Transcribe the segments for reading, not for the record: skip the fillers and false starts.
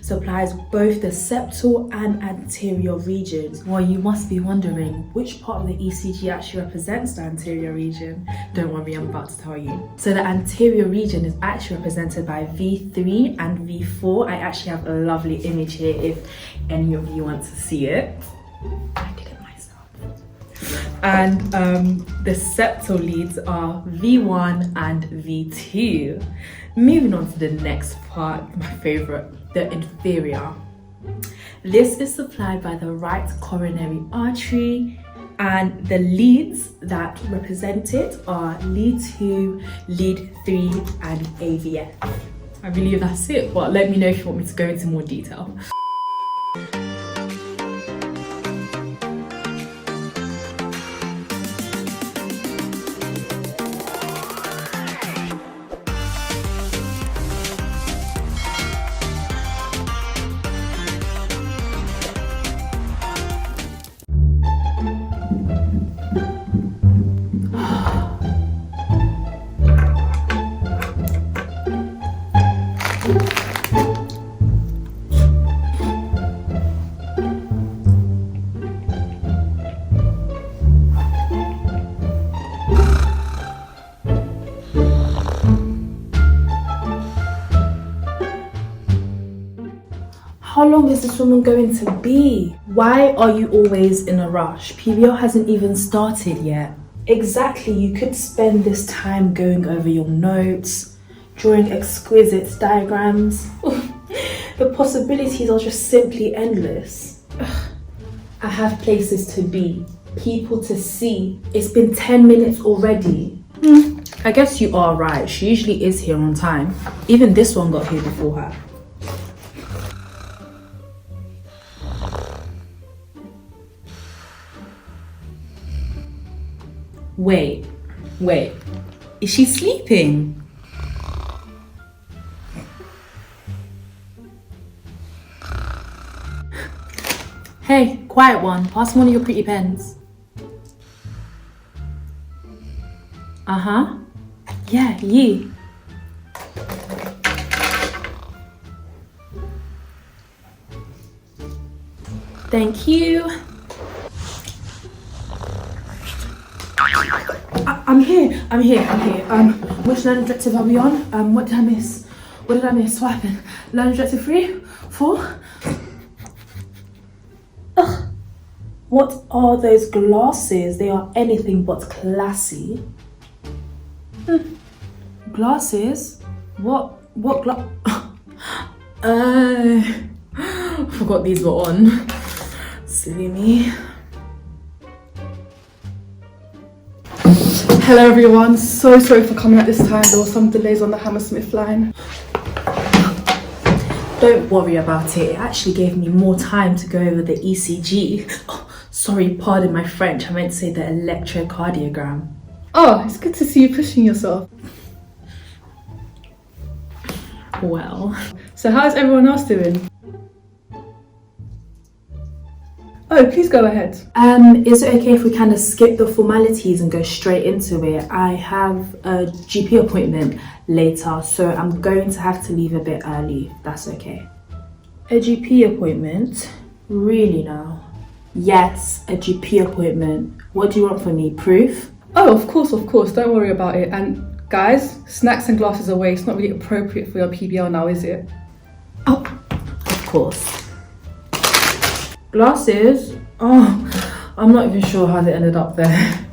supplies both the septal and anterior regions. Well, you must be wondering which part of the ECG actually represents the anterior region. Don't worry, I'm about to tell you. So the anterior region is actually represented by V3 and V4. I actually have a lovely image here if any of you want to see it. I did it myself. And the septal leads are V1 and V2. Moving on to the next part, my favorite, the inferior. This is supplied by the right coronary artery, and the leads that represent it are lead 2, lead 3, and AVF. I believe that's it, but let me know if you want me to go into more detail. How long is this woman going to be? Why are you always in a rush? PBL hasn't even started yet. Exactly, you could spend this time going over your notes, drawing exquisite diagrams. The possibilities are just simply endless. I have places to be, people to see. It's been 10 minutes already. I guess you are right, she usually is here on time. Even this one got here before her. Wait, is she sleeping? Hey, quiet one, pass me one of your pretty pens. Yeah, ye. Thank you. I'm here. Which learning objective are we on? What did I miss? What happened? Learning objective 3? 4? Ugh. What are those glasses? They are anything but classy. Glasses? What forgot these were on. Silly me. Hello everyone, so sorry for coming at this time. There were some delays on the Hammersmith line. Don't worry about it. It actually gave me more time to go over the ECG. Oh, sorry, pardon my French. I meant to say the electrocardiogram. Oh, it's good to see you pushing yourself. Well. So how's everyone else doing? Oh, please go ahead. Is it okay if we kind of skip the formalities and go straight into it? I have a GP appointment later, so I'm going to have to leave a bit early, if that's okay. A GP appointment? Really now? Yes, a GP appointment. What do you want from me? Proof? Oh, of course, don't worry about it. And guys, snacks and glasses away. It's not really appropriate for your PBL now, is it? Oh, of course. Glasses? Oh, I'm not even sure how they ended up there.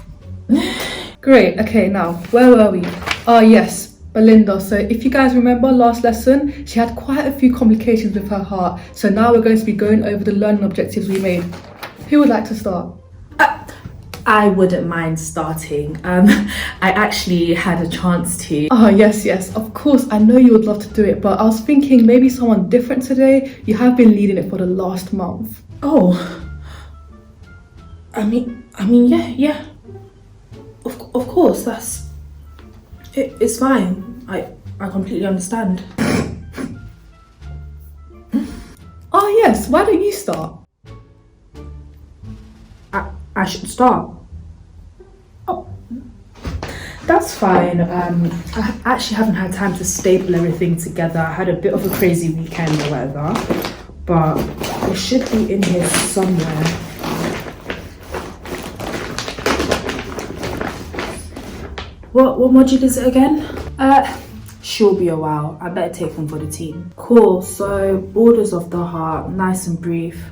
Great, okay, now, where were we? Oh yes, Belinda. So if you guys remember last lesson, she had quite a few complications with her heart. So now we're going to be going over the learning objectives we made. Who would like to start? I wouldn't mind starting. I actually had a chance to. Oh, yes, of course. I know you would love to do it, but I was thinking maybe someone different today. You have been leading it for the last month. Oh, I mean, yeah. Of course, it's fine. I completely understand. Oh yes, why don't you start? I should start. Oh, That's fine. I actually haven't had time to staple everything together. I had a bit of a crazy weekend or whatever, but it should be in here somewhere. What module is it again? She'll be a while. I better take them for the team. Cool, so borders of the heart, nice and brief.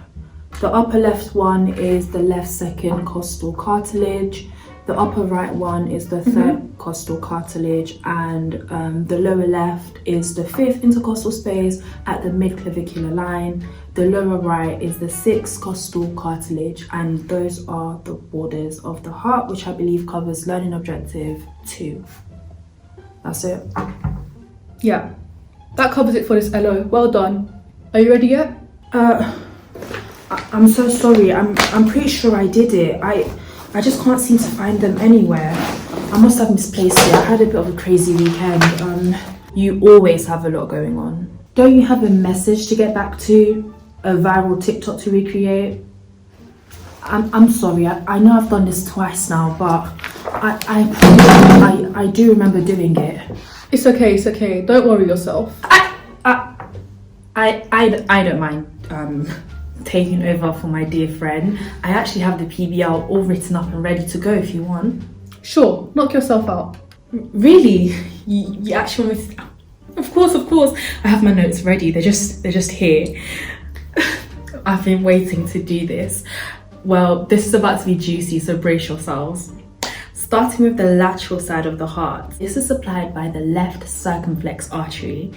The upper left one is the left second costal cartilage. The upper right one is the third costal cartilage, and the lower left is the fifth intercostal space at the mid-clavicular line. The lower right is the sixth costal cartilage, and those are the borders of the heart, which I believe covers learning objective 2. That's it. Yeah, that covers it for this LO. Well done. Are you ready yet? I'm so sorry. I'm pretty sure I did it. I just can't seem to find them anywhere. I must have misplaced it. I had a bit of a crazy weekend. You always have a lot going on. Don't you have a message to get back to? A viral TikTok to recreate? I'm sorry. I know I've done this twice now, but I do remember doing it. It's okay. Don't worry yourself. I don't mind taking over for my dear friend. I actually have the PBL all written up and ready to go if you want. Sure, knock yourself out. Really? You actually want me to? Of course. I have my notes ready. They're just here. I've been waiting to do this. Well, this is about to be juicy, so brace yourselves. Starting with the lateral side of the heart. This is supplied by the left circumflex artery.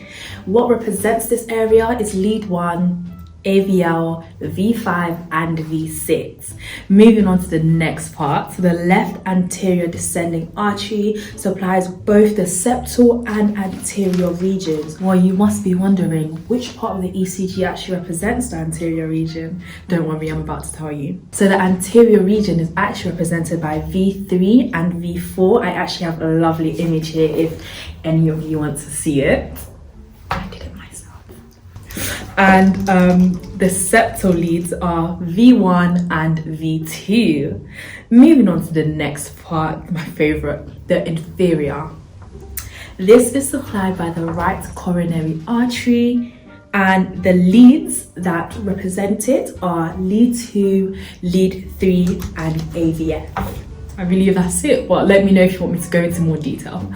What represents this area is lead 1, AVL, V5 and V6. Moving on to the next part, so the left anterior descending artery supplies both the septal and anterior regions. Well, you must be wondering which part of the ECG actually represents the anterior region. Don't worry, I'm about to tell you. So the anterior region is actually represented by V3 and V4. I actually have a lovely image here if any of you want to see it. And the septal leads are V1 and V2. Moving on to the next part, my favorite, the inferior. This is supplied by the right coronary artery, and the leads that represent it are lead 2, lead 3 and AVF. I believe that's it, but let me know if you want me to go into more detail.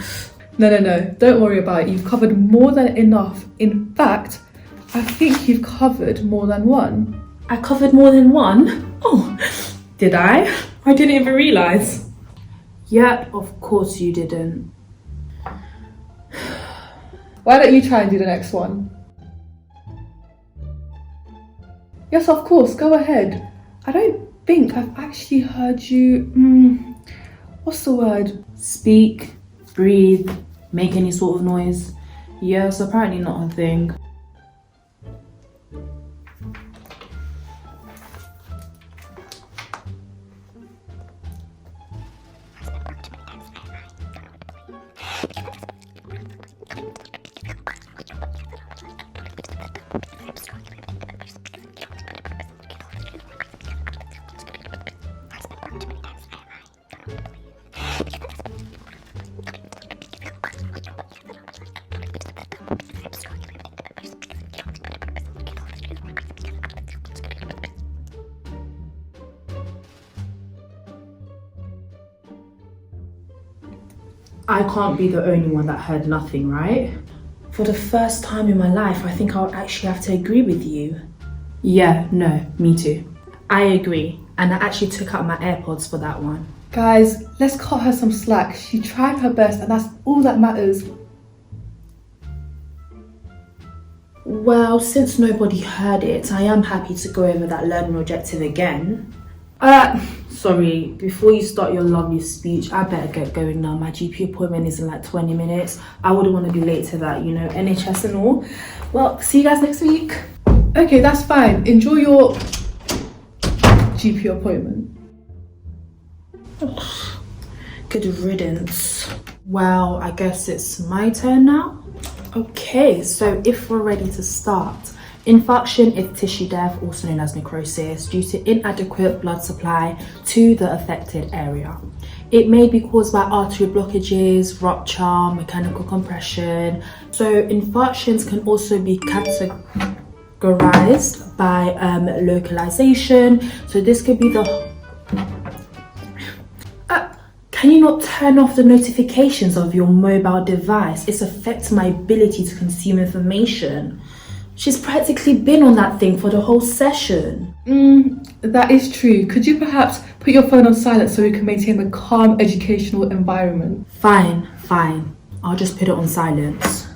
No, don't worry about it. You've covered more than enough. In fact, I think you've covered more than one. I covered more than one? Oh, did I? I didn't even realise. Yeah, of course you didn't. Why don't you try and do the next one? Yes, of course, go ahead. I don't think I've actually heard you, what's the word? Speak, breathe, make any sort of noise. Yes, apparently not a thing. I can't be the only one that heard nothing, right? For the first time in my life, I think I'll actually have to agree with you. Yeah, no, me too. I agree, and I actually took out my AirPods for that one. Guys, let's cut her some slack. She tried her best and that's all that matters. Well, since nobody heard it, I am happy to go over that learning objective again. Sorry, before you start your lovely speech, I better get going now. My GP appointment is in like 20 minutes. I wouldn't want to be late to that, you know, NHS and all. Well, see you guys next week. Okay, that's fine. Enjoy your GP appointment. Good riddance. Well, I guess it's my turn now. Okay, so if we're ready to start. Infarction is tissue death, also known as necrosis, due to inadequate blood supply to the affected area. It may be caused by artery blockages, rupture, mechanical compression. So infarctions can also be categorized by localization. So this could be the... Can you not turn off the notifications of your mobile device? It's affecting my ability to consume information. She's practically been on that thing for the whole session. That is true. Could you perhaps put your phone on silent so we can maintain a calm educational environment? Fine. I'll just put it on silence.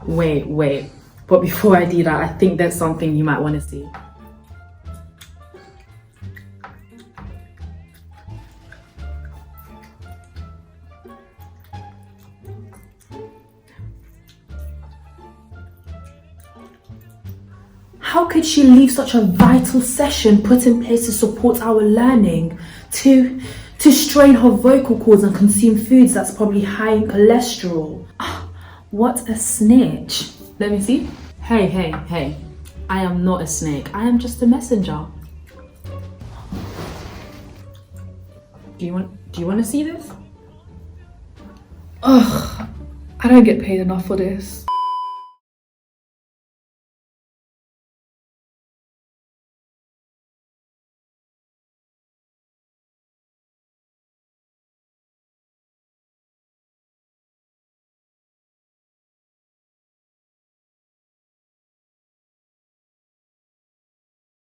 Wait. But before I do that, I think there's something you might want to see. How could she leave such a vital session put in place to support our learning, to strain her vocal cords and consume foods that's probably high in cholesterol? What a snitch. Let me see. Hey. I am not a snake. I am just a messenger. Do you want to see this? Ugh, I don't get paid enough for this.